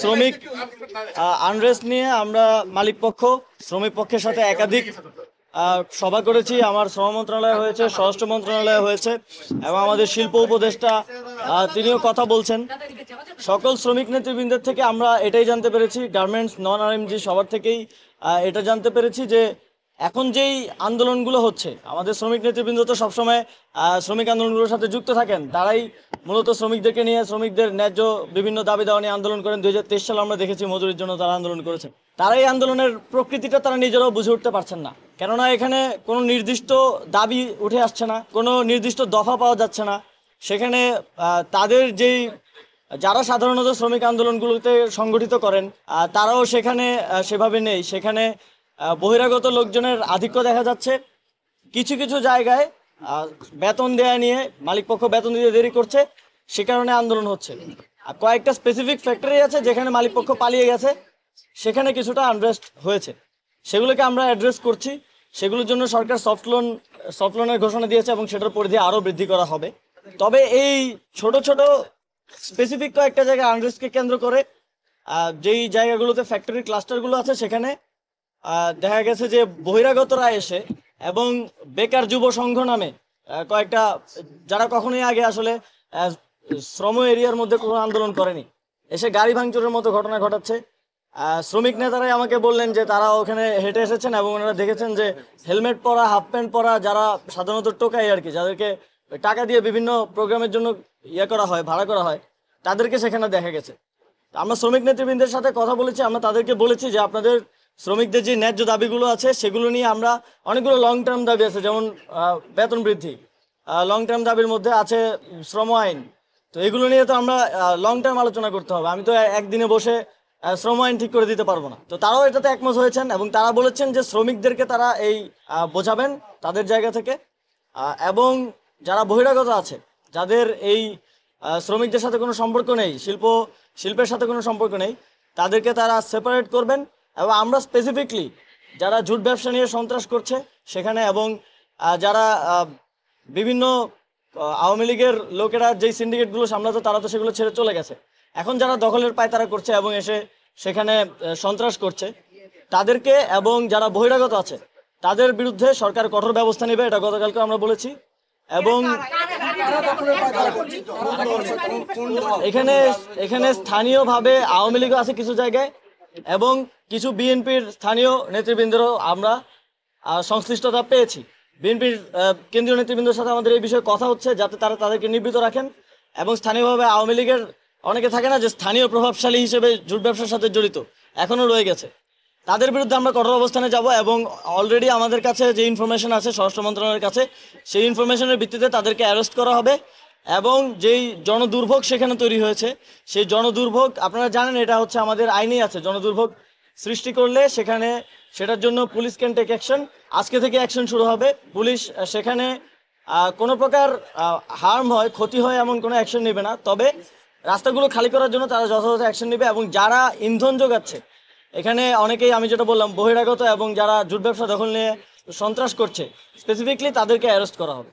শ্রমিক আনরেস্ট নিয়ে আমরা মালিক পক্ষ শ্রমিক পক্ষের সাথে একাধিক সভা করেছি। আমার শ্রম মন্ত্রণালয় হয়েছে, স্বরাষ্ট্র মন্ত্রণালয় হয়েছে এবং আমাদের শিল্প উপদেষ্টা তিনিও কথা বলছেন। সকল শ্রমিক নেতৃবৃন্দের থেকে আমরা এটাই জানতে পেরেছি, গার্মেন্টস নন আরএমজি সবার থেকেই এটা জানতে পেরেছি যে এখন যেই আন্দোলনগুলো হচ্ছে, আমাদের শ্রমিক নেতৃবৃন্দ তো সবসময় শ্রমিক আন্দোলনগুলোর সাথে যুক্ত থাকেন। তারাই মূলত শ্রমিকদেরকে নিয়ে, শ্রমিকদের ন্যায্য বিভিন্ন দাবি দাওয়া নিয়ে আন্দোলন করেন। 2023 সালে আমরা দেখেছি মজুরির জন্য তারা আন্দোলন করেছেন। তারা এই আন্দোলনের প্রকৃতিটা তারা নিজেরাও বুঝে উঠতে পারছেন না, কেননা এখানে কোনো নির্দিষ্ট দাবি উঠে আসছে না, কোনো নির্দিষ্ট দফা পাওয়া যাচ্ছে না। সেখানে তাদের যেই যারা সাধারণত শ্রমিক আন্দোলনগুলোতে সংগঠিত করেন তারাও সেখানে সেভাবে নেই। সেখানে বহিরাগত লোকজনের আধিক্য দেখা যাচ্ছে। কিছু কিছু জায়গায় বেতন দেয়া নিয়ে মালিকপক্ষ বেতন দিতে দেরি করছে, সে কারণে আন্দোলন হচ্ছে। আর কয়েকটা স্পেসিফিক ফ্যাক্টরি আছে যেখানে মালিকপক্ষ পালিয়ে গেছে, সেখানে কিছুটা আনরেস্ট হয়েছে। সেগুলোকে আমরা অ্যাড্রেস করছি। সেগুলোর জন্য সরকার সফট লোনের ঘোষণা দিয়েছে এবং সেটার পরিধি আরও বৃদ্ধি করা হবে। তবে এই ছোট ছোট স্পেসিফিক কয়েকটা জায়গায় আনরেস্টকে কেন্দ্র করে যেই জায়গাগুলোতে ফ্যাক্টরি ক্লাস্টারগুলো আছে, সেখানে দেখা গেছে যে বহিরাগতরা এসে এবং বেকার যুব সংঘ নামে কয়েকটা, যারা কখনোই আগে আসলে শ্রম এরিয়ার মধ্যে কোনো আন্দোলন করেনি, এসে গাড়ি ভাঙচুরের মতো ঘটনা ঘটাচ্ছে। শ্রমিক নেতারাই আমাকে বললেন যে তারা ওখানে হেঁটে এসেছেন এবং ওনারা দেখেছেন যে হেলমেট পরা, হাফ প্যান্ট পরা, যারা সাধারণত টোকাই আর কি, যাদেরকে টাকা দিয়ে বিভিন্ন প্রোগ্রামের জন্য করা হয়, ভাড়া করা হয়, তাদেরকে সেখানে দেখা গেছে। আমরা শ্রমিক নেতৃবৃন্দের সাথে কথা বলেছি। আমরা তাদেরকে বলেছি যে আপনাদের শ্রমিকদের যে ন্যায্য দাবিগুলো আছে সেগুলো নিয়ে আমরা, অনেকগুলো লং টার্ম দাবি আছে, যেমন বেতন বৃদ্ধি, লং টার্ম দাবির মধ্যে আছে শ্রম আইন। তো এগুলো নিয়ে তো আমরা লং টার্ম আলোচনা করতে হবে। আমি তো একদিনে বসে শ্রম আইন ঠিক করে দিতে পারবো না। তো তারাও এটাতে একমত হয়েছেন এবং তারা বলেছেন যে শ্রমিকদেরকে তারা এই বোঝাবেন তাদের জায়গা থেকে, এবং যারা বহিরাগত আছে, যাদের এই শ্রমিকদের সাথে কোনো সম্পর্ক নেই, শিল্পের সাথে কোনো সম্পর্ক নেই, তাদেরকে তারা সেপারেট করবেন। এবং আমরা স্পেসিফিকলি যারা জুট ব্যবসা নিয়ে সন্ত্রাস করছে সেখানে, এবং যারা বিভিন্ন আওয়ামী লীগের লোকেরা যেই সিন্ডিকেটগুলো সামলাতো তারা তো সেগুলো ছেড়ে চলে গেছে, এখন যারা দখলের পায়তারা করছে এবং এসে সেখানে সন্ত্রাস করছে, তাদেরকে এবং যারা বহিরাগত আছে তাদের বিরুদ্ধে সরকার কঠোর ব্যবস্থা নেবে, এটা গতকালকে আমরা বলেছি। এবং এখানে স্থানীয়ভাবে আওয়ামী লীগও আছে কিছু জায়গায়, এবং কিছু বিএনপির স্থানীয় নেতৃবৃন্দেরও আমরা সংশ্লিষ্টতা পেয়েছি। বিএনপির কেন্দ্রীয় নেতৃবৃন্দের সাথে আমাদের এই বিষয়ে কথা হচ্ছে, যাতে তারা তাদেরকে নিবৃত রাখেন। এবং স্থানীয়ভাবে আওয়ামী লীগের অনেকে থাকে না যে স্থানীয় প্রভাবশালী হিসেবে জুট ব্যবসার সাথে জড়িত, এখনও রয়ে গেছে, তাদের বিরুদ্ধে আমরা কঠোর অবস্থানে যাব। এবং অলরেডি আমাদের কাছে যে ইনফরমেশন আছে স্বরাষ্ট্র মন্ত্রণালয়ের কাছে, সেই ইনফরমেশনের ভিত্তিতে তাদেরকে অ্যারেস্ট করা হবে। এবং যেই জনদুর্ভোগ সেখানে তৈরি হয়েছে, সেই জনদুর্ভোগ আপনারা জানেন, এটা হচ্ছে আমাদের আইনেই আছে, জনদুর্ভোগ সৃষ্টি করলে সেখানে সেটার জন্য পুলিশ ক্যান টেক অ্যাকশন। আজকে থেকে অ্যাকশন শুরু হবে। পুলিশ সেখানে কোনো প্রকার হার্ম হয়, ক্ষতি হয় এমন কোনো অ্যাকশন নেবে না, তবে রাস্তাগুলো খালি করার জন্য তারা যথাযথ অ্যাকশন নেবে। এবং যারা ইন্ধন যোগাচ্ছে, এখানে অনেকেই আমি যেটা বললাম বহিরাগত এবং যারা জুট ব্যবসা দখল নিয়ে সন্ত্রাস করছে, স্পেসিফিকলি তাদেরকে অ্যারেস্ট করা হবে।